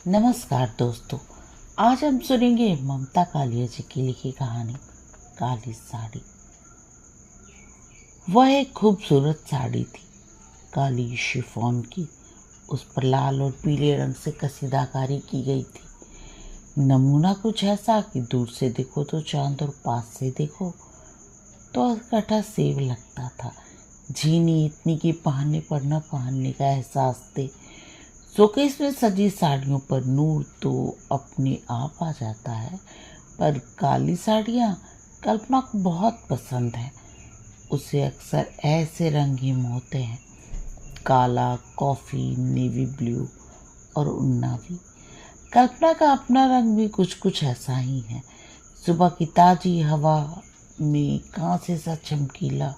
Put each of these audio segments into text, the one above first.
नमस्कार दोस्तों। आज हम सुनेंगे ममता कालिया जी की लिखी कहानी काली साड़ी। वह एक खूबसूरत साड़ी थी, काली शिफॉन की। उस पर लाल और पीले रंग से कसीदाकारी की गई थी। नमूना कुछ ऐसा कि दूर से देखो तो चांद और पास से देखो तो कटा सेब लगता था। झीनी इतनी कि पहनने पर न पहनने का एहसास थे। शोकेस में सजी साड़ियों पर नूर तो अपने आप आ जाता है, पर काली साड़ियाँ कल्पना को बहुत पसंद है। उसे अक्सर ऐसे रंग ही मोहते हैं, काला, कॉफ़ी, नेवी ब्लू और उन्नावी। कल्पना का अपना रंग भी कुछ कुछ ऐसा ही है। सुबह की ताज़ी हवा में कांसे सा चमकीला,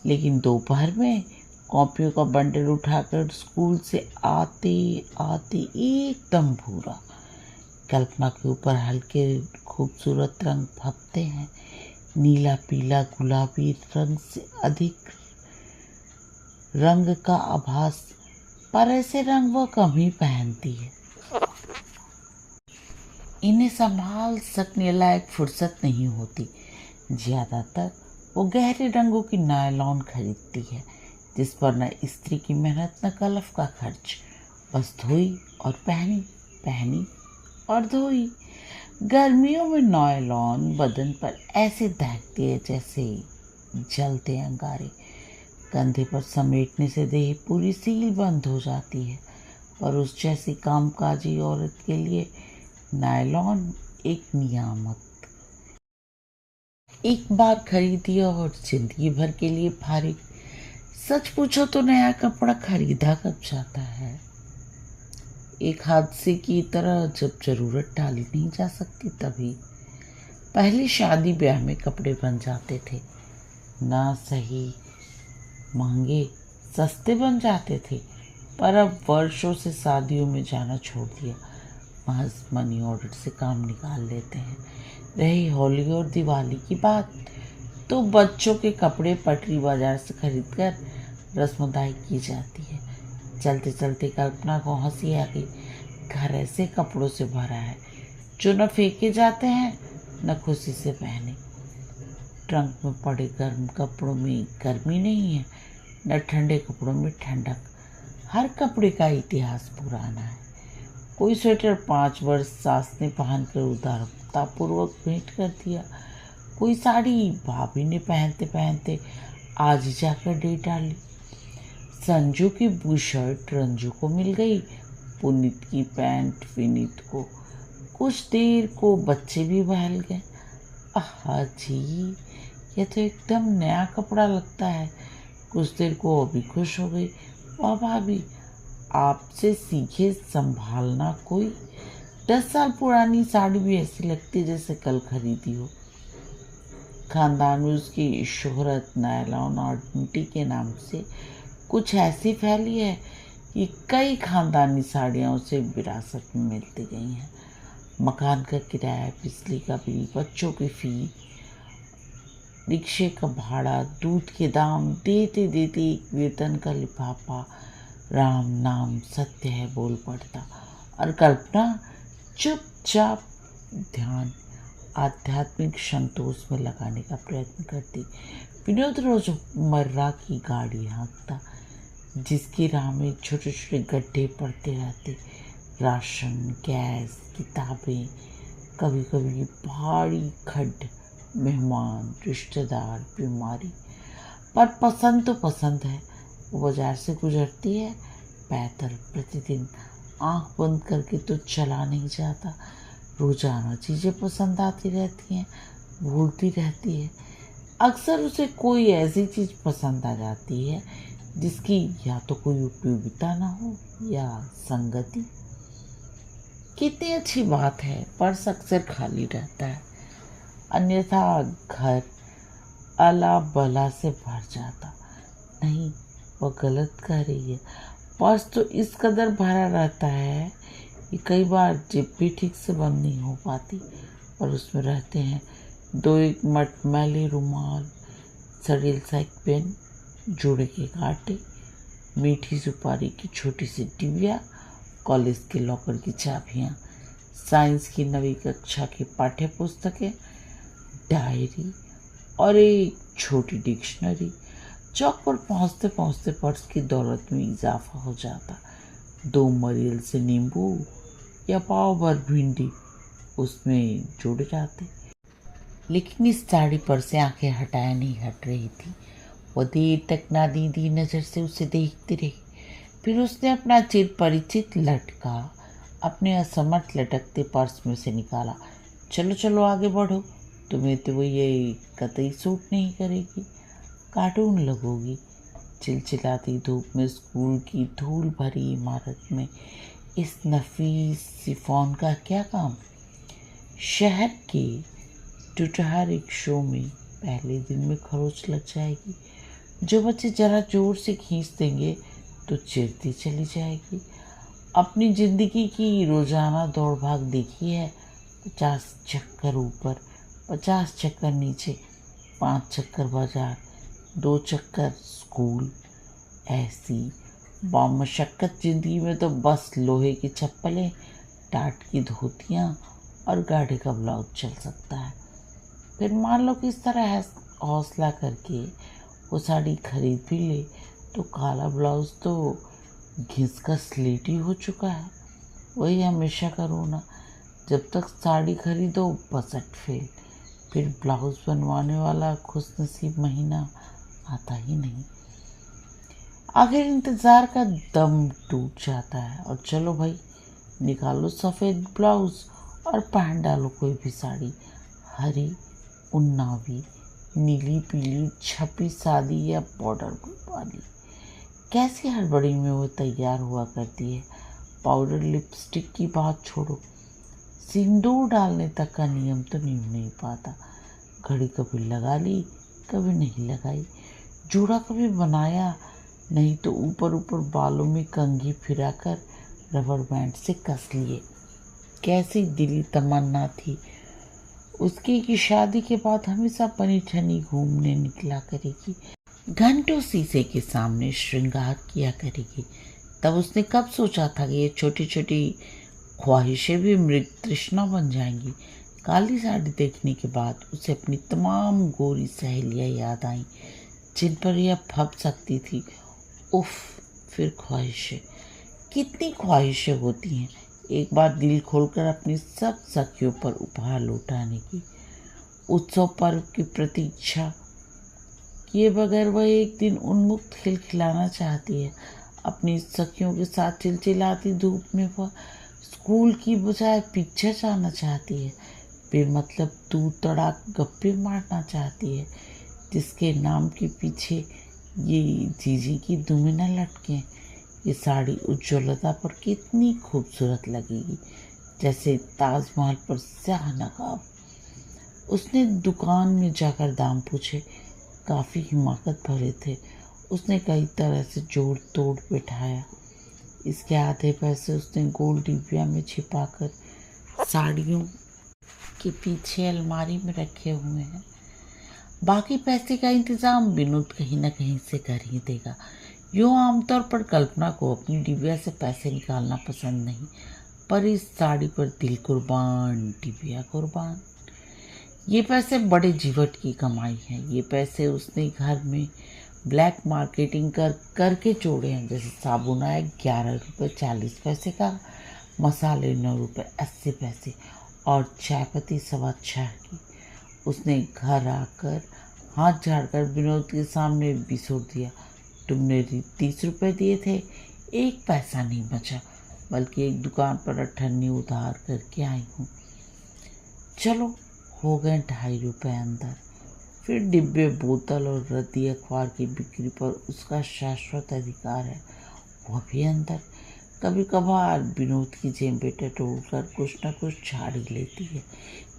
लेकिन दोपहर में कॉपियों का बंडल उठाकर स्कूल से आते आते एकदम भूरा। कल्पना के ऊपर हल्के खूबसूरत रंग फपते हैं, नीला, पीला, गुलाबी रंग से अधिक रंग का आभास, पर ऐसे रंग वह कम ही पहनती है। इन्हें संभाल सकने लायक फुर्सत नहीं होती। ज्यादातर वो गहरे रंगों की नायलॉन खरीदती है, जिस पर न स्त्री की मेहनत न कलफ का खर्च। बस धोई और पहनी, पहनी और धोई। गर्मियों में नायलॉन बदन पर ऐसे दहकती है जैसे जलते अंगारे। कंधे पर समेटने से देह पूरी सील बंद हो जाती है, पर उस जैसी कामकाजी औरत के लिए नायलॉन एक नियामत। एक बार खरीदी और जिंदगी भर के लिए फारिग। सच पूछो तो नया कपड़ा खरीदा कब जाता है? एक हादसे की तरह, जब जरूरत टाली नहीं जा सकती तभी। पहले शादी ब्याह में कपड़े बन जाते थे, ना सही महंगे, सस्ते बन जाते थे। पर अब वर्षों से शादियों में जाना छोड़ दिया। महज मनी ऑर्डर से काम निकाल लेते हैं। रही होली और दिवाली की बात, तो बच्चों के कपड़े पटरी बाजार से खरीदकर रस्मदाई की जाती है। चलते चलते कल्पना को हंसी आ गई। घर ऐसे कपड़ों से भरा है जो न फेंके जाते हैं न खुशी से पहने। ट्रंक में पड़े गर्म कपड़ों में गर्मी नहीं है, न ठंडे कपड़ों में ठंडक। हर कपड़े का इतिहास पुराना है। कोई स्वेटर 5 वर्ष सास ने पहनकर उदारतापूर्वक भेंट कर दिया। कोई साड़ी भाभी ने पहनते पहनते आज ही जाकर दे डाली। संजू की बुशर्ट रंजू को मिल गई, पुनीत की पैंट विनीत को। कुछ देर को बच्चे भी बहल गए। आहा जी, यह तो एकदम नया कपड़ा लगता है। कुछ देर को वो भी खुश हो गई। वाह भाभी, आपसे सीखे संभालना कोई। 10 साल पुरानी साड़ी भी ऐसी लगती जैसे कल खरीदी हो। खानदान में उसकी शोहरत नायलॉन आइडेंटिटी के नाम से कुछ ऐसी फैली है कि कई खानदानी साड़ियाँ उसे विरासत में मिलती गई हैं। मकान का किराया, बिजली का बिल, बच्चों की फीस, रिक्शे का भाड़ा, दूध के दाम देते देते एक वेतन का लिफाफा राम नाम सत्य है बोल पड़ता। और कल्पना चुपचाप ध्यान आध्यात्मिक संतोष में लगाने का प्रयत्न करती। विनोद रोजमर्रा की गाड़ी हाँकता, जिसकी राह में छोटे छोटे गड्ढे पड़ते रहते। राशन, गैस, किताबें, कभी कभी भारी खड्ड, मेहमान, रिश्तेदार, बीमारी। पर पसंद तो पसंद है। वो बाजार से गुजरती है पैदल प्रतिदिन, आंख बंद करके तो चला नहीं जाता। रोजाना चीज़ें पसंद आती रहती हैं, भूलती रहती है। अक्सर उसे कोई ऐसी चीज़ पसंद आ जाती है जिसकी या तो कोई उपयोगिता ना हो या संगति। कितनी अच्छी बात है, पर्स अक्सर खाली रहता है, अन्यथा घर अला बला से भर जाता। नहीं, वह गलत कह रही है। पर्स तो इस कदर भरा रहता है कि कई बार जेब भी ठीक से बंद नहीं हो पाती, और उसमें रहते हैं 2-1 मटमैले रुमाल, सड़ेल सा एक पेन, जोड़े के कांटे, मीठी सुपारी की छोटी सी डिबिया कॉलेज के लॉकर की चाबियाँ, साइंस की नवी कक्षा की पाठ्य पुस्तकें, डायरी और एक छोटी डिक्शनरी। चौक पर पहुंचते पहुंचते पर्स की दौलत में इजाफा हो जाता। 2 मरील से नींबू या पाव भर भिंडी उसमें जुड़ जाते। लेकिन इस साड़ी पर से आंखें हटाए नहीं हट रही थी। वो देर तक नादीदी नजर से उसे देखती रही। फिर उसने अपना चिर परिचित लटका अपने असमर्थ लटकते पर्स में से निकाला। चलो चलो आगे बढ़ो, तुम्हें तो वो ये कतई सूट नहीं करेगी, कार्टून लगोगी। चिलचिलाती धूप में स्कूल की धूल भरी इमारत में इस नफीस सिफॉन का क्या काम। शहर के टुटहा रिक्शों में पहले दिन में खरोच लग जाएगी। जो बच्चे जरा जोर से खींच देंगे तो चिरती चली जाएगी। अपनी जिंदगी की रोजाना दौड़ भाग देखी है। 50 चक्कर ऊपर, 50 चक्कर नीचे, 5 चक्कर बाजार, 2 चक्कर स्कूल। ऐसी बामशक्कत जिंदगी में तो बस लोहे की चप्पलें, टाट की धोतियाँ और गाढ़े का ब्लाउज चल सकता है। फिर मान लो किस तरह हौसला करके वो साड़ी खरीद भी ले तो काला ब्लाउज तो घिस का स्लेटी हो चुका है। वही हमेशा का रोना, जब तक साड़ी खरीदो बजट फेल, फिर ब्लाउज बनवाने वाला खुशनसीब महीना आता ही नहीं। आखिर इंतज़ार का दम टूट जाता है और चलो भाई निकालो सफ़ेद ब्लाउज और पहन डालो कोई भी साड़ी, हरी, उन्नावी, नीली, पीली, छपी, सादी या बॉर्डर वाली। कैसी हड़बड़ी में वो तैयार हुआ करती है। पाउडर लिपस्टिक की बात छोड़ो, सिंदूर डालने तक का नियम तो नहीं पाता। घड़ी कभी लगा ली, कभी नहीं लगाई। जूड़ा कभी बनाया नहीं तो ऊपर ऊपर बालों में कंघी फिराकर रबर बैंड से कस लिए। कैसी दिली तमन्ना थी उसकी कि शादी के बाद हमेशा बनी ठनी घूमने निकला करेगी, घंटों शीशे के सामने श्रृंगार किया करेगी। तब उसने कब सोचा था कि ये छोटी छोटी ख्वाहिशें भी मृग तृष्णा बन जाएंगी। काली साड़ी देखने के बाद उसे अपनी तमाम गोरी सहेलियां याद आईं जिन पर यह फब सकती थी। उफ, फिर ख्वाहिशें, कितनी ख्वाहिशें होती हैं। एक बार दिल खोलकर अपनी सब सखियों पर उपहार लौटाने की, उत्सव पर्व की प्रतीक्षा किए बगैर वह एक दिन उन्मुक्त खिलखिलाना चाहती है। अपनी सखियों के साथ चिलचिलाती धूप में वह स्कूल की बजाय पिक्चर जाना चाहती है। बेमतलब दूर तड़ाक गप्पे मारना चाहती है जिसके नाम के पीछे ये जीजी की दुमिना लटके। ये साड़ी उज्ज्वलता पर कितनी खूबसूरत लगेगी, जैसे ताजमहल पर स्याह नकाब। उसने दुकान में जाकर दाम पूछे, काफ़ी हिमाकत भरे थे। उसने कई तरह से जोड़ तोड़ बैठाया। इसके आधे पैसे उसने गोल डिबिया में छिपाकर साड़ियों के पीछे अलमारी में रखे हुए हैं। बाकी पैसे का इंतज़ाम विनोद कहीं ना कहीं से कर ही देगा। यूँ आमतौर पर कल्पना को अपनी डिबिया से पैसे निकालना पसंद नहीं, पर इस साड़ी पर दिल कुर्बान, डिबिया कुर्बान। ये पैसे बड़े जीवट की कमाई है। ये पैसे उसने घर में ब्लैक मार्केटिंग करके जोड़े हैं। जैसे साबुन आया 11 रुपये 40 पैसे का, मसाले 9 रुपये 80 पैसे और चाय पत्ती 6.25 की। उसने घर आकर हाथ झाड़कर विनोद के सामने बिसोर दिया, तुमने 30 रुपये दिए थे, 1 पैसा नहीं बचा, बल्कि एक दुकान पर अठन्नी उधार करके आई हूँ। चलो हो गए 2.5 रुपये अंदर। फिर डिब्बे, बोतल और रद्दी अखबार की बिक्री पर उसका शाश्वत अधिकार है, वह भी अंदर। कभी कभार विनोद की जेबें टटोलकर कुछ न कुछ झाड़ ही लेती है।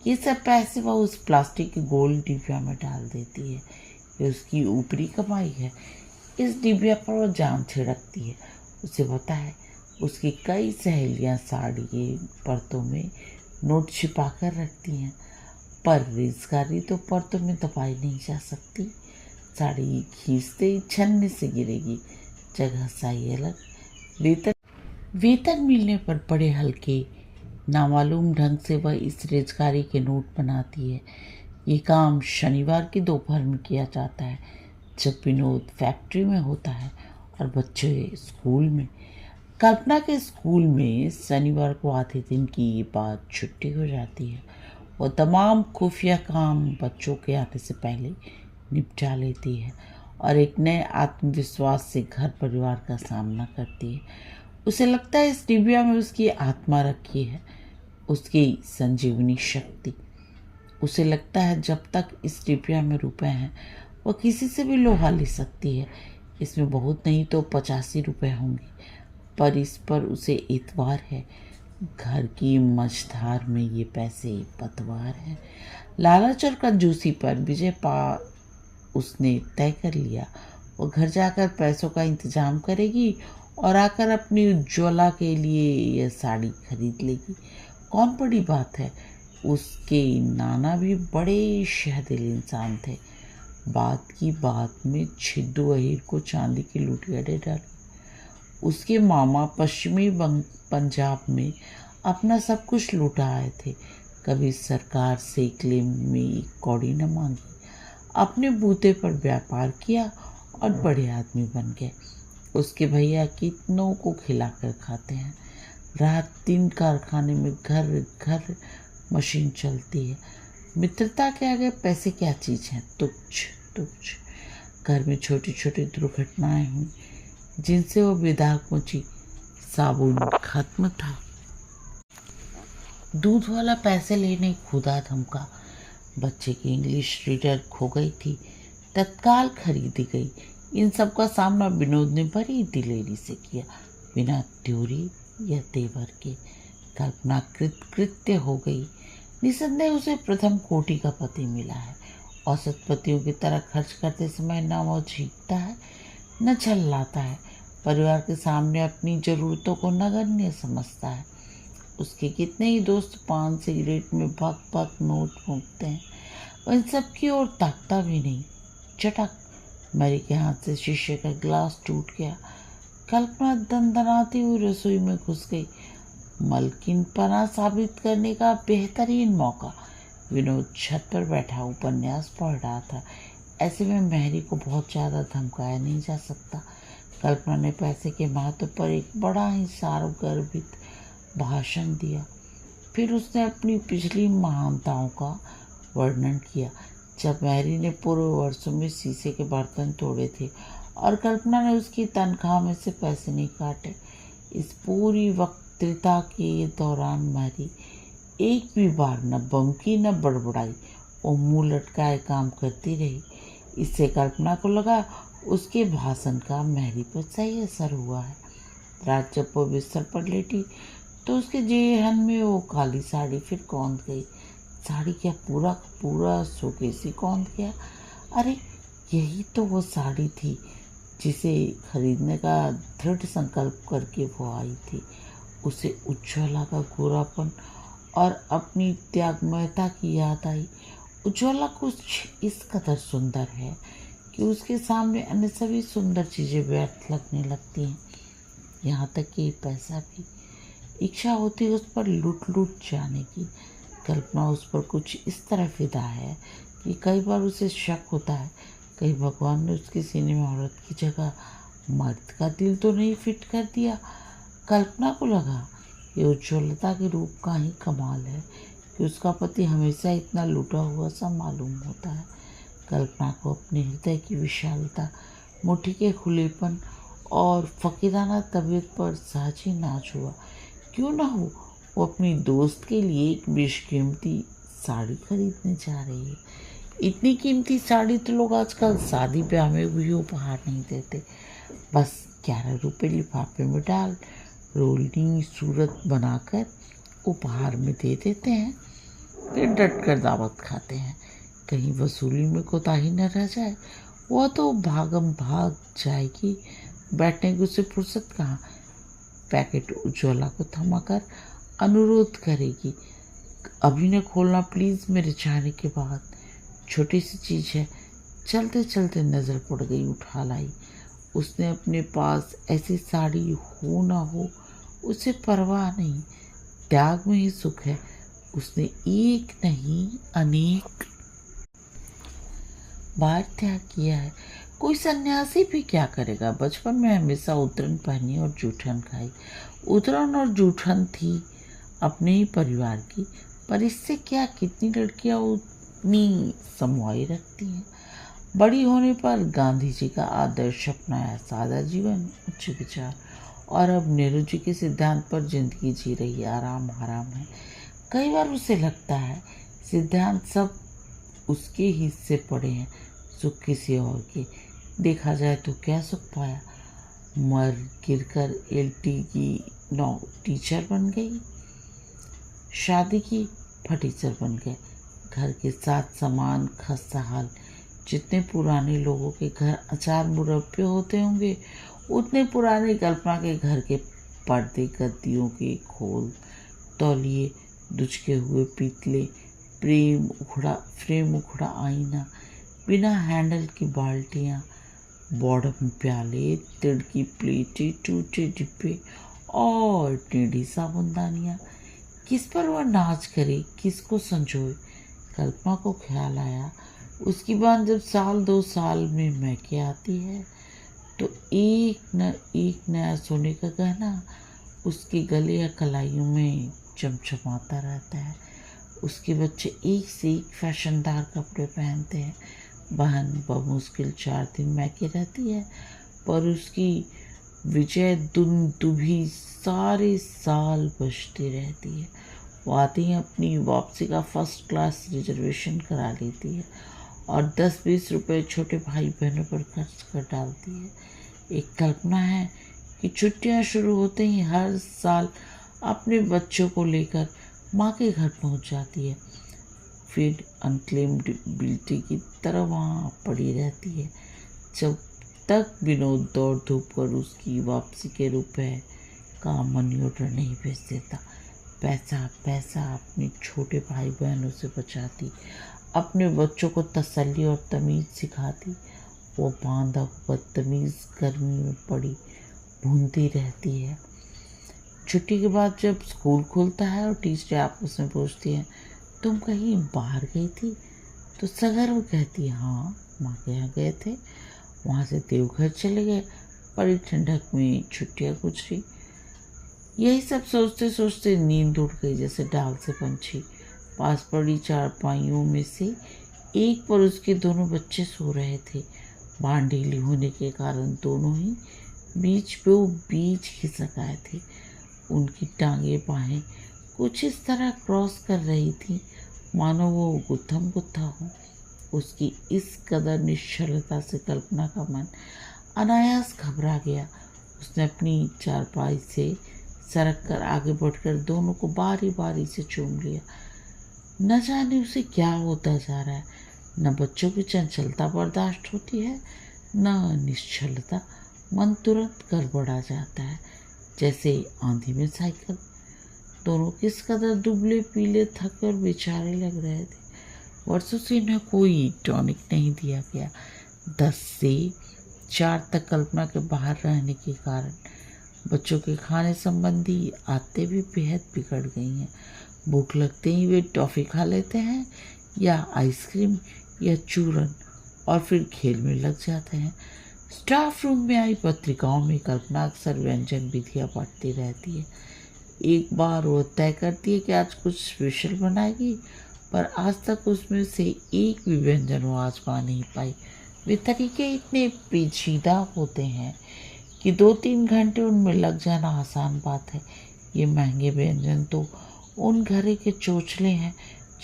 ये सब पैसे वह उस प्लास्टिक के गोल डिबिया में डाल देती है। ये उसकी ऊपरी कमाई है। इस डिबिया पर वह जान छिड़कती है। उसे पता है उसकी कई सहेलियां साड़ी के परतों में नोट छिपा कर रखती हैं, पर रिजगारी तो परतों में दबाई नहीं जा सकती। साड़ी खींचते ही छन्ने से गिरेगी। जगह सही अलग, भीतर वेतन मिलने पर बड़े हल्के नामालूम ढंग से वह इस रेजगारी के नोट बनाती है। ये काम शनिवार की दोपहर में किया जाता है, जब विनोद फैक्ट्री में होता है और बच्चे स्कूल में। कल्पना के स्कूल में शनिवार को आधे दिन की बाद छुट्टी हो जाती है। वो तमाम खुफिया काम बच्चों के आने से पहले निपटा लेती है और एक नए आत्मविश्वास से घर परिवार का सामना करती है। उसे लगता है इस डिबिया में उसकी आत्मा रखी है, उसकी संजीवनी शक्ति। उसे लगता है जब तक इस डिबिया में रुपए हैं वह किसी से भी लोहा ले सकती है। इसमें बहुत नहीं तो 85 रुपये होंगे, पर इस पर उसे एतबार है। घर की मझधार में ये पैसे पतवार है। लालच और कंजूसी पर विजय पा उसने तय कर लिया। वो घर जाकर पैसों का इंतजाम करेगी और आकर अपनी उज्ज्वला के लिए यह साड़ी खरीद लेगी। कौन बड़ी बात है, उसके नाना भी बड़े शहदिल इंसान थे। बात की बात में छिद्दू अहीर को चांदी की लुटियारे डाली। उसके मामा पश्चिमी पंजाब में अपना सब कुछ लुटा आए थे। कभी सरकार से क्लेम में एक कौड़ी न मांगी, अपने बूते पर व्यापार किया और बड़े आदमी बन गए। उसके भैया कितनों को खिलाकर खाते हैं। रात दिन कारखाने में घर घर मशीन चलती है। मित्रता के आगे पैसे क्या चीज़ है, तुच्छ तुच्छ। घर में छोटी छोटी दुर्घटनाएं हुई जिनसे वो बेदाग पहुंची। साबुन खत्म था, दूध वाला पैसे लेने खुदा धमका। बच्चे की इंग्लिश रीडर खो गई थी, तत्काल खरीदी गई। इन सब का सामना विनोद ने बड़ी दिलेरी से किया, बिना त्योरी या तेवर के। कल्पना कृत्य हो गई। निसंदेह उसे प्रथम कोटि का पति मिला है। औसत पतियों की तरह खर्च करते समय न वो झीकता है न झल्लाता है। परिवार के सामने अपनी ज़रूरतों को नगण्य समझता है। उसके कितने ही दोस्त पान सिगरेट में भक भक नोट फूंकते हैं, वह इन सब की ओर ताकता भी नहीं। चटक, मैरी के हाथ से शीशे का गिलास टूट गया। कल्पना दंदनाती हुई रसोई में घुस गई। मलकिन पना साबित करने का बेहतरीन मौका। विनोद छत पर बैठा उपन्यास पढ़ रहा था। ऐसे में मैरी को बहुत ज़्यादा धमकाया नहीं जा सकता। कल्पना ने पैसे के महत्व पर एक बड़ा ही सार्वगर्भित भाषण दिया। फिर उसने अपनी पिछली महानताओं का वर्णन किया, जब मैरी ने पूर्व वर्षों में शीशे के बर्तन तोड़े थे और कल्पना ने उसकी तनख्वाह में से पैसे नहीं काटे। इस पूरी वक्तृता के दौरान मैरी एक भी बार न बमकी न बड़बड़ाई। वो मुंह लटकाए काम करती रही। इससे कल्पना को लगा उसके भाषण का मैरी पर सही असर हुआ है। रात जब वो बिस्तर पर लेटी तो उसके जेहन में वो काली साड़ी फिर कौंध गई। साड़ी क्या, पूरा पूरा शोकेसी कौंध गया। अरे यही तो वो साड़ी थी जिसे खरीदने का दृढ़ संकल्प करके वो आई थी। उसे उज्ज्वला का गोरापन और अपनी त्यागमयता की याद आई। उज्ज्वला कुछ इस कदर सुंदर है कि उसके सामने अन्य सभी सुंदर चीज़ें व्यर्थ लगने लगती हैं, यहाँ तक कि पैसा भी। इच्छा होती है उस पर लूट जाने की। कल्पना उस पर कुछ इस तरह फिदा है कि कई बार उसे शक होता है कहीं भगवान ने उसके सीने में औरत की जगह मर्द का दिल तो नहीं फिट कर दिया। कल्पना को लगा ये उज्ज्वलता के रूप का ही कमाल है कि उसका पति हमेशा इतना लूटा हुआ सा मालूम होता है। कल्पना को अपने हृदय की विशालता, मुट्ठी के खुलेपन और फकीराना तबीयत पर सहज ही नाच हुआ। क्यों ना हो, वो अपनी दोस्त के लिए एक बेशकीमती साड़ी खरीदने जा रही है। इतनी कीमती साड़ी तो लोग आजकल शादी ब्याह में भी उपहार नहीं देते। बस 11 रुपये लिफाफे में डाल रोलनी सूरत बनाकर उपहार में दे देते हैं, फिर डट कर दावत खाते हैं। कहीं वसूली में कोताही न रह जाए। वह तो भागम भाग जाएगी, बैठने की उसे फुर्सत कहाँ। पैकेट उज्ज्वला को थमाकर अनुरोध करेगी, अभी न खोलना प्लीज़, मेरे जाने के बाद। छोटी सी चीज़ है। चलते चलते नज़र पड़ गई, उठा लाई। उसने अपने पास ऐसी साड़ी हो ना हो उसे परवाह नहीं, त्याग में ही सुख है। उसने एक नहीं अनेक बार त्याग किया है। कोई सन्यासी भी क्या करेगा। बचपन में हमेशा उतरन पहनी और जूठन खाई। उतरन और जूठन थी अपने ही परिवार की, पर इससे क्या, कितनी लड़कियां उतनी समवाई रखती हैं। बड़ी होने पर गांधी जी का आदर्श अपनाया, सादा जीवन उच्च विचार, और अब नेहरू जी के सिद्धांत पर जिंदगी जी रही है। आराम हराम है। कई बार उसे लगता है सिद्धांत सब उसके हिस्से पड़े हैं, सुख किसी और के। देखा जाए तो क्या सुख पाया। मर गिरकर एलटी की टीचर बन गई, शादी की फटीचर बन गए। घर के साथ सामान खस्ताहाल। जितने पुराने लोगों के घर अचार मुरब्बे होते होंगे, उतने पुराने कल्पना के घर के पर्दे, गद्दियों के खोल, तौलिए, दुचके हुए पीतले, फ्रेम उखड़ा आईना, बिना हैंडल की बाल्टियाँ, बॉर्डर प्याले, तिड़की प्लेटें, टूटे डिब्बे और टेढ़ी साबुनदानियाँ। किस पर वह नाच करे, किसको संजोए। कल्पना को ख्याल आया, उसकी बात जब 2 साल में मैके आती है तो एक न एक नया सोने का गहना उसके गले या कलाइयों में चमचमाता रहता है। उसके बच्चे एक से एक फैशनदार कपड़े पहनते हैं। बहन बमुश्किल 4 दिन मैके रहती है, पर उसकी विजय दुभी सारे साल बजती रहती है। वो आती है, अपनी वापसी का फर्स्ट क्लास रिजर्वेशन करा लेती है और 10-20 रुपए छोटे भाई बहनों पर खर्च कर डालती है। एक कल्पना है कि छुट्टियां शुरू होते ही हर साल अपने बच्चों को लेकर माँ के घर पहुंच जाती है, फिर अनक्लेम्ड बिल्टी की तरह वहाँ पड़ी रहती है जब तक विनोद दौड़ धूप कर उसकी वापसी के रुपए का मनी ऑर्डर नहीं भेज देता। पैसा पैसा अपने छोटे भाई बहनों से बचाती, अपने बच्चों को तसल्ली और तमीज़ सिखाती। वो बांधा बदतमीज़ गर्मी में पड़ी भूनती रहती है। छुट्टी के बाद जब स्कूल खुलता है और टीचरें आपस में पूछती हैं, तुम कहीं बाहर गई थी, तो सगर्व कहती है, हाँ माँ के यहाँ गए थे, वहाँ से देवघर चले गए, बड़ी ठंडक में छुट्टियाँ गुजरी। यही सब सोचते सोचते नींद उड़ गई जैसे डाल से पंछी। पास पड़ी चारपाइयों में से एक पर उसके दोनों बच्चे सो रहे थे। बांध ढीली होने के कारण दोनों ही बीच खिसक आए थे। उनकी टांगे बाहें कुछ इस तरह क्रॉस कर रही थी मानो वो गुत्थम गुत्था हो। उसकी इस कदर निश्चलता से कल्पना का मन अनायास घबरा गया। उसने अपनी चारपाई से सरक कर आगे बढ़कर दोनों को बारी बारी से चूम लिया। न जाने उसे क्या होता जा रहा है। न बच्चों की चंचलता बर्दाश्त होती है, न निश्चलता। मन तुरंत गड़बड़ा जाता है जैसे आंधी में साइकिल। दोनों किस कदर दुबले पीले थके और बेचारे लग रहे थे। वर्षों से इन्हें कोई टॉनिक नहीं दिया गया। 10 से 4 तक कल्पना के बाहर रहने के कारण बच्चों के खाने संबंधी आदतें भी बेहद बिगड़ गई हैं। भूख लगते ही वे टॉफ़ी खा लेते हैं या आइसक्रीम या चूरन और फिर खेल में लग जाते हैं। स्टाफ रूम में आई पत्रिकाओं में कल्पना अक्सर व्यंजन विधियाँ पढ़ती रहती है। एक बार वो तय करती है कि आज कुछ स्पेशल बनाएगी, पर आज तक उसमें से एक भी व्यंजन वो आजमा नहीं पाई। वे तरीके इतने पेचीदा होते हैं कि 2-3 घंटे उनमें लग जाना आसान बात है। ये महंगे व्यंजन तो उन घरे के चोचले हैं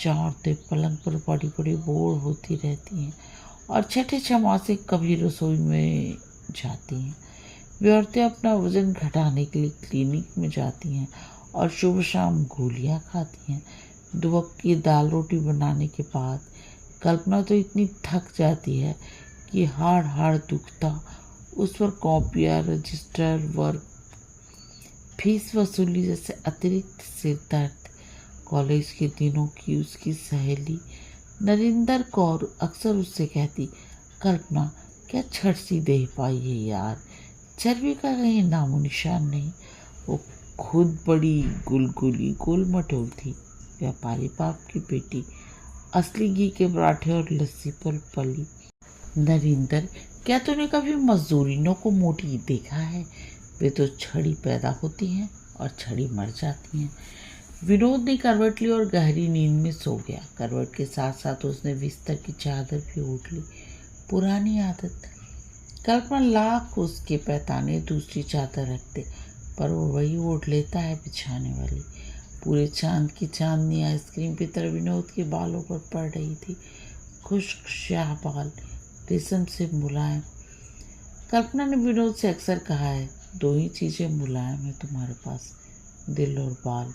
जहाँ औरतें पलंग पर बड़ी बड़ी बोर होती रहती हैं और छठे छमासे कभी रसोई में जाती हैं। वे औरतें अपना वजन घटाने के लिए क्लिनिक में जाती हैं और सुबह शाम गोलियां खाती हैं। 2 वक्त की दाल रोटी बनाने के बाद कल्पना तो इतनी थक जाती है कि हाड़ दुखता। उस पर कॉपियाँ, रजिस्टर, वर्क, फीस वसूली जैसे अतिरिक्त सिर दर्द। कॉलेज के दिनों की उसकी सहेली नरिंदर कौर अक्सर उससे कहती, कल्पना क्या छट सी देह पाई है यार, चर्बी का कहीं नामो निशान नहीं। वो खुद बड़ी गुलगुली गोल मटोल थी। व्यापारी बाप की बेटी, असली घी के पराठे और लस्सी पर पली। नरेंद्र, क्या तूने कभी मजदूरिनों को मोटी देखा है? वे तो छड़ी पैदा होती हैं और छड़ी मर जाती हैं। विनोद ने करवट ली और गहरी नींद में सो गया। करवट के साथ साथ उसने बिस्तर की चादर भी ओढ़ ली। पुरानी आदत। कल्पना लाख उसके पैताने दूसरी चादर रखते, पर वो वही ओढ़ लेता है बिछाने वाली। पूरे चांद की चांदनी आइसक्रीम की तरह विनोद के बालों पर पड़ रही थी। खुश्क स्याह बाल, रेशम से मुलायम। कल्पना ने विनोद से अक्सर कहा है, दो ही चीजें मुलायम है तुम्हारे पास, दिल और बाल,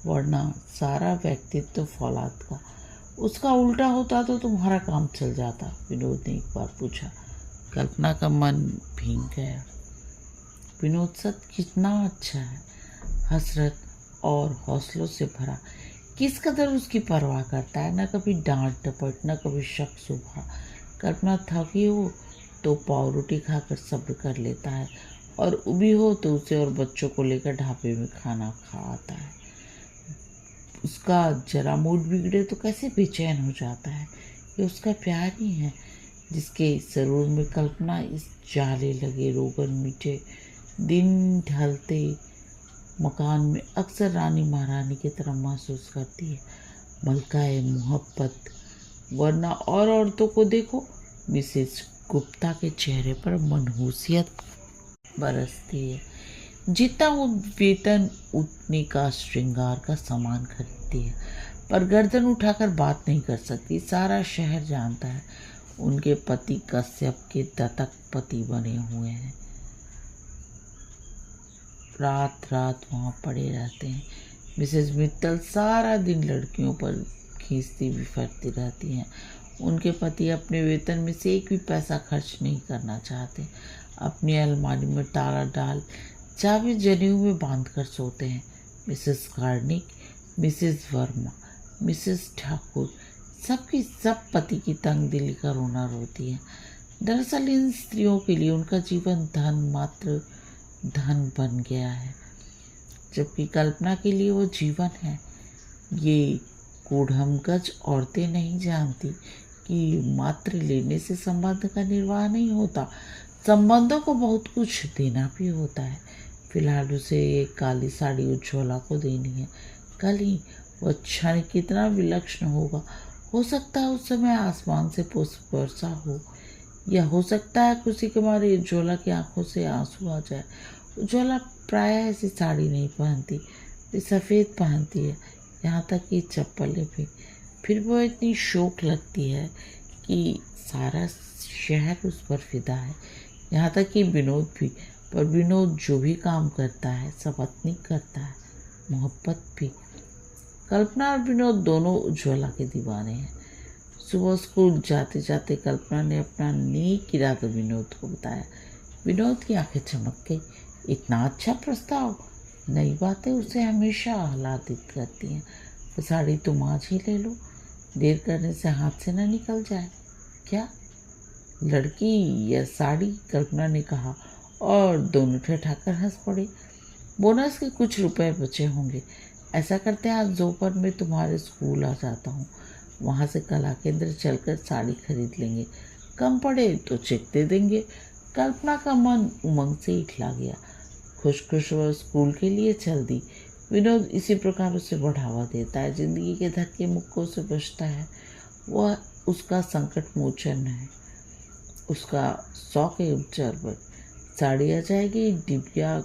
वरना सारा व्यक्तित्व फौलाद का। उसका उल्टा होता तो तुम्हारा काम चल जाता, विनोद ने एक बार पूछा। कल्पना का मन भीग गया। विनोद सच कितना अच्छा है, हसरत और हौसलों से भरा। किस कदर उसकी परवाह करता है, न कभी डांट डपट, न कभी शक शुबा। कल्पना थकी हो तो पाव रोटी खाकर सब्र कर लेता है, और उबी हो तो उसे और बच्चों को लेकर ढाबे में खाना खा आता है। उसका जरा मूड बिगड़े तो कैसे बेचैन हो जाता है। ये उसका प्यार ही है, जिसके जरूर में कल्पना इस जाले लगे रोगन मीठे दिन ढलते मकान में अक्सर रानी महारानी की तरह महसूस करती है। मलकाए मोहब्बत। वरना और औरतों को देखो, मिसेस गुप्ता के चेहरे पर मनहूसियत बरसती है। जितना वो वेतन उतने का श्रृंगार का सामान खरीदती है, पर गर्दन उठाकर बात नहीं कर सकती। सारा शहर जानता है उनके पति कश्यप के दत्तक पति बने हुए हैं। रात रात वहाँ पड़े रहते हैं। मिसेस मित्तल सारा दिन लड़कियों पर खींचती बिफरती रहती हैं। उनके पति अपने वेतन में से एक भी पैसा खर्च नहीं करना चाहते। अपनी अलमारी में ताला डाल चाबी जनेऊ में बांध कर सोते हैं। Mrs Karnik, Mrs Verma, Mrs Thakur, सबकी सब पति की तंग दिली का रोना रोती है। दरअसल इन स्त्रियों के लिए उनका जीवन धन मात्र धन बन गया है, जबकि कल्पना के लिए वो जीवन है। ये कूढ़मगज औरतें नहीं जानती कि मात्र लेने से संबंध का निर्वाह नहीं होता, संबंधों को बहुत कुछ देना भी होता है। फिलहाल उसे एक काली साड़ी उज्ज्वला को देनी है। कल ही वह क्षण कितना विलक्षण होगा। हो सकता है उस समय आसमान से पुष्प वर्षा हो, या हो सकता है खुशी के मारे उज्ज्वला की आंखों से आंसू आ जाए। उज्ज्वला प्रायः ऐसी साड़ी नहीं पहनती, वे सफ़ेद पहनती है, यहाँ तक कि चप्पलें भी। फिर वो इतनी शौक लगती है कि सारा शहर उस पर फिदा है, यहाँ तक कि विनोद भी। पर विनोद जो भी काम करता है सब अपनी करता है, मोहब्बत भी। कल्पना और विनोद दोनों उज्ज्वला के दीवाने हैं। सुबह स्कूल जाते जाते कल्पना ने अपना नेक इरादा विनोद को बताया। विनोद की आंखें चमक गई। इतना अच्छा प्रस्ताव! नई बातें उसे हमेशा आह्लादित करती हैं। तो साड़ी तुम आज ही ले लो, देर करने से हाथ से न निकल जाए। क्या लड़की या साड़ी? कल्पना ने कहा, और दोनों ठठाकर हंस पड़े। बोनस के कुछ रुपए बचे होंगे। ऐसा करते हैं, आज दोपहर में तुम्हारे स्कूल आ जाता हूँ, वहाँ से कला केंद्र चलकर साड़ी खरीद लेंगे। कम पड़े तो चेक दे देंगे। कल्पना का मन उमंग से इठला गया। खुश खुश वह स्कूल के लिए चल दी। विनोद इसी प्रकार उसे बढ़ावा देता है, जिंदगी के धक्के मुक्कों से बचता है। वह उसका संकट मोचन है, उसका शौक है ऑब्जर्वर। साड़ी आ जाएगी, डिबिया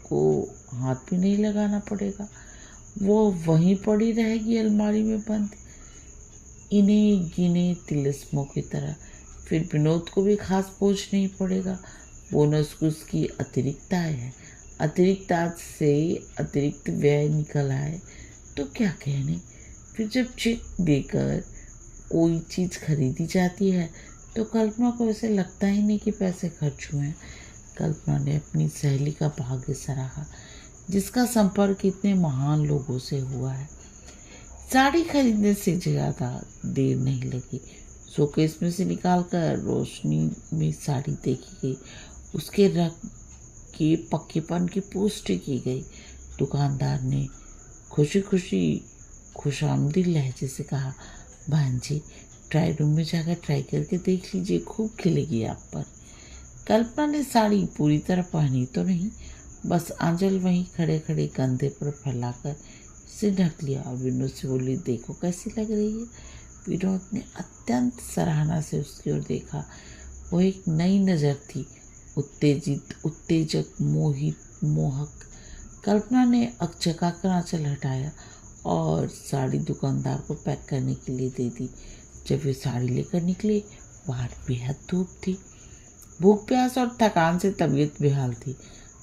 को हाथ भी नहीं लगाना पड़ेगा, वो वहीं पड़ी रहेगी अलमारी में बंद, इन्हें गिने तिलिस्मों की तरह। फिर विनोद को भी खास बोझ नहीं पड़ेगा। बोनस उसकी अतिरिक्त आय है। अतिरिक्त आय से अतिरिक्त व्यय निकल आए तो क्या कहने। फिर जब चेक देकर कोई चीज़ खरीदी जाती है तो कल्पना को ऐसे लगता ही नहीं कि पैसे खर्च हुए हैं। कल्पना ने अपनी सहेली का भाग्य सराहा, जिसका संपर्क इतने महान लोगों से हुआ है। साड़ी खरीदने से ज़्यादा देर नहीं लगी। शोकेस में से निकालकर रोशनी में साड़ी देखी गई। उसके रंग के पक्केपन की पुष्टि की गई। दुकानदार ने खुशी खुशी खुशामदीद लहजे से कहा, बहन जी ट्राई रूम में जाकर ट्राई करके देख लीजिए, खूब खिलेगी आप पर। कल्पना ने साड़ी पूरी तरह पहनी तो नहीं, बस आंचल वहीं खड़े खड़े कंधे पर फैलाकर इसे ढक लिया और विनोद से बोली, देखो कैसी लग रही है। विनोद ने अत्यंत सराहना से उसकी ओर देखा। वो एक नई नज़र थी, उत्तेजित, उत्तेजक, मोहित, मोहक। कल्पना ने अकचकाकर आंचल हटाया और साड़ी दुकानदार को पैक करने के लिए दे दी। जब वे साड़ी लेकर निकले, बाहर बेहद धूप थी। भूख प्यास और थकान से तबीयत बेहाल थी।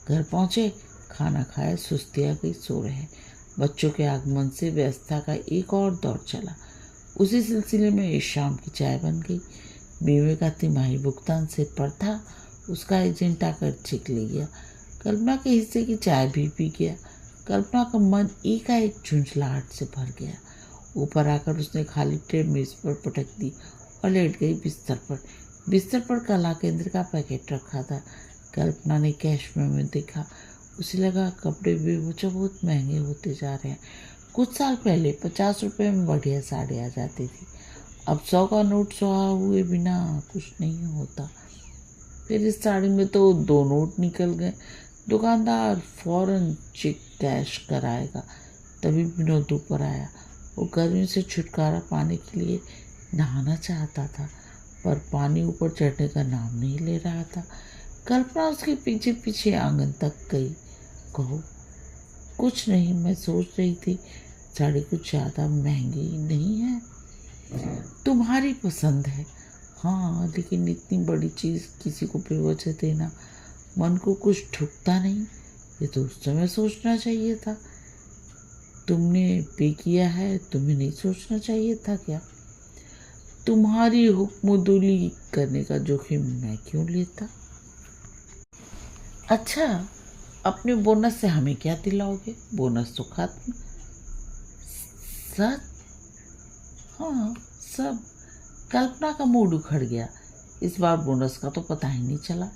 घर पहुंचे, खाना खाया, सुस्ती आ गई, सो रहे। बच्चों के आगमन से व्यवस्था का एक और दौर चला। उसी सिलसिले में इस शाम की चाय बन गई। बीमे का तिमाही भुगतान सिर पर था, उसका एजेंट आकर चेक ले गया। कल्पना के हिस्से की चाय भी पी गया। कल्पना का मन एकाएक झुंझलाहट से भर गया। ऊपर आकर उसने खाली ट्रे मेज पर पटक दी और लेट गई बिस्तर पर। बिस्तर पर कला केंद्र का पैकेट रखा था। कल्पना ने कैश में देखा। उसे लगा कपड़े भी बहुत महंगे होते जा रहे हैं। कुछ साल पहले 50 रुपये में बढ़िया साड़ी आ जाती थी, अब 100 का नोट सुहा हुए बिना कुछ नहीं होता। फिर इस साड़ी में तो 2 नोट निकल गए। दुकानदार फौरन चेक कैश कराएगा। तभी विनोद ऊपर आया। वो गर्मी से छुटकारा पाने के लिए नहाना चाहता था, पर पानी ऊपर चढ़ने का नाम नहीं ले रहा था। कल्पना उसके पीछे पीछे आंगन तक गई। कहो। कुछ नहीं, मैं सोच रही थी साड़ी कुछ ज़्यादा महंगी नहीं है, तुम्हारी पसंद है। हाँ, लेकिन इतनी बड़ी चीज़ किसी को बेवजह देना मन को कुछ ठुकता नहीं। ये तो उस समय सोचना चाहिए था। तुमने पे किया है, तुम्हें नहीं सोचना चाहिए था क्या? तुम्हारी हुक्मदुली करने का जोखिम मैं क्यों लेता? अच्छा, अपने बोनस से हमें क्या दिलाओगे? बोनस तो खत्म। सच? हाँ, सब। कल्पना का मूड उखड़ गया। इस बार बोनस का तो पता ही नहीं चला।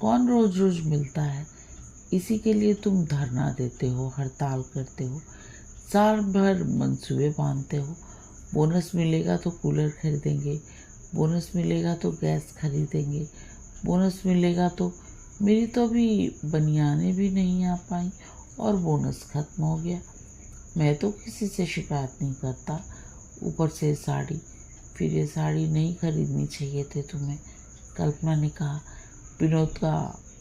कौन रोज रोज मिलता है? इसी के लिए तुम धरना देते हो, हड़ताल करते हो, साल भर मंसूबे बांधते हो। बोनस मिलेगा तो कूलर खरीदेंगे, बोनस मिलेगा तो गैस खरीदेंगे, बोनस मिलेगा तो मेरी तो अभी बनियानें भी नहीं आ पाई और बोनस खत्म हो गया। मैं तो किसी से शिकायत नहीं करता, ऊपर से साड़ी। फिर ये साड़ी नहीं खरीदनी चाहिए थी तुम्हें, कल्पना ने कहा। विनोद का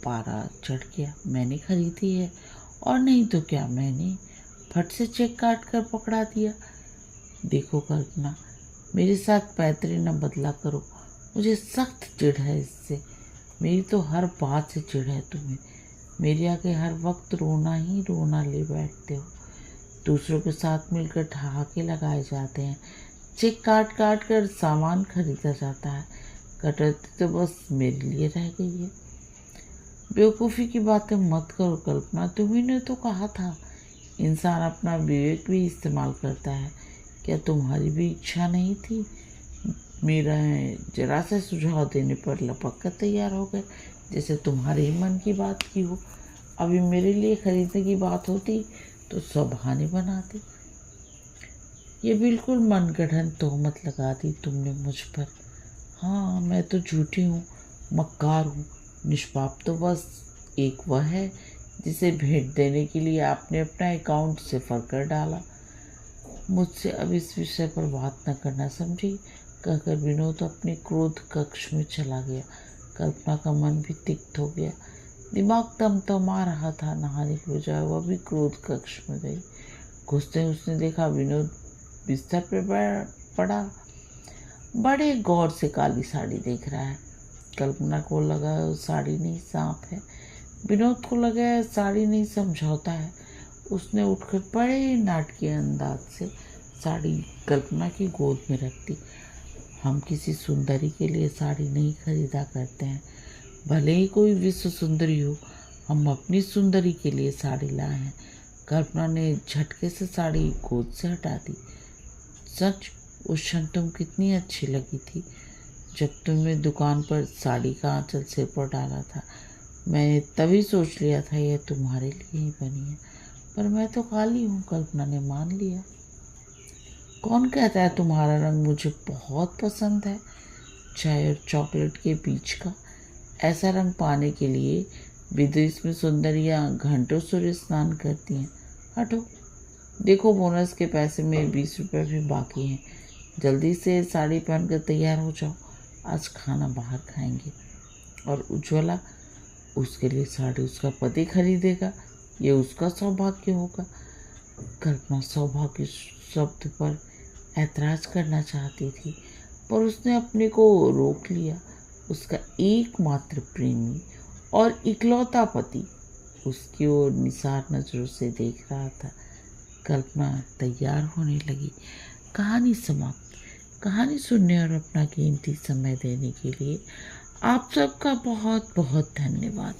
पारा चढ़ गया। मैंने खरीदी है, और नहीं तो क्या, मैंने फट से चेक काट कर पकड़ा दिया। देखो कल्पना, मेरे साथ पैतरे न बदला करो, मुझे सख्त चिढ़ है इससे। मेरी तो हर बात से चिढ़ है तुम्हें। मेरे आगे हर वक्त रोना ही रोना ले बैठते हो। दूसरों के साथ मिलकर ठहाके लगाए जाते हैं, चेक काट काट कर सामान खरीदा जाता है। कटौती तो बस मेरे लिए रह गई है। बेवकूफ़ी की बातें मत करो कल्पना, तुम्ही ने तो कहा था इंसान अपना विवेक भी इस्तेमाल करता है। क्या तुम्हारी भी इच्छा नहीं थी? मेरा जरा सा सुझाव देने पर लपक कर तैयार हो गए, जैसे तुम्हारे ही मन की बात की हो। अभी मेरे लिए खरीदने की बात होती तो सब बहाने बनाते। ये बिल्कुल मनगढ़ंत तोहमत लगा दी तुमने मुझ पर। हाँ, मैं तो झूठी हूँ, मक्कार हूँ, निष्पाप तो बस एक वह है जिसे भेंट देने के लिए आपने अपना अकाउंट सिफर कर डाला। मुझसे अब इस विषय पर बात न करना, समझी? कहकर विनोद अपने क्रोध कक्ष में चला गया। कल्पना का मन भी तिक्त हो गया। दिमाग तमतमा रहा था। नहाने के बजाय वह भी क्रोध कक्ष में गई। घुसते उसने देखा विनोद बिस्तर पर पड़ा बड़े गौर से काली साड़ी देख रहा है। कल्पना को लगा साड़ी नहीं सांप है। विनोद को लगा साड़ी नहीं समझौता है। उसने उठकर बड़े नाटकीय अंदाज से साड़ी कल्पना की गोद में रख दी। हम किसी सुंदरी के लिए साड़ी नहीं खरीदा करते हैं, भले ही कोई विश्व सुंदरी हो। हम अपनी सुंदरी के लिए साड़ी लाए हैं। कल्पना ने झटके से साड़ी गोद से हटा दी। सच, उस क्षण तुम कितनी अच्छी लगी थी जब तुमने दुकान पर साड़ी का आंचल सिर पर डाला था। मैंने तभी सोच लिया था यह तुम्हारे लिए ही बनी है। पर मैं तो काली हूँ, कल्पना ने मान लिया। कौन कहता है तुम्हारा रंग मुझे बहुत पसंद है? चाय और चॉकलेट के बीच का ऐसा रंग पाने के लिए विदेश में सुंदरियां घंटों सूर्य स्नान करती हैं। हटो, देखो बोनस के पैसे में 20 रुपये भी बाकी हैं। जल्दी से साड़ी पहनकर तैयार हो जाओ, आज खाना बाहर खाएंगे। और उज्ज्वला, उसके लिए साड़ी उसका पति खरीदेगा, ये उसका सौभाग्य होगा। कल्पना सौभाग्य शब्द पर ऐतराज करना चाहती थी, पर उसने अपने को रोक लिया। उसका एकमात्र प्रेमी और इकलौता पति उसकी ओर निसार नजरों से देख रहा था। कल्पना तैयार होने लगी। कहानी समाप्त। कहानी सुनने और अपना कीमती समय देने के लिए आप सबका बहुत बहुत धन्यवाद।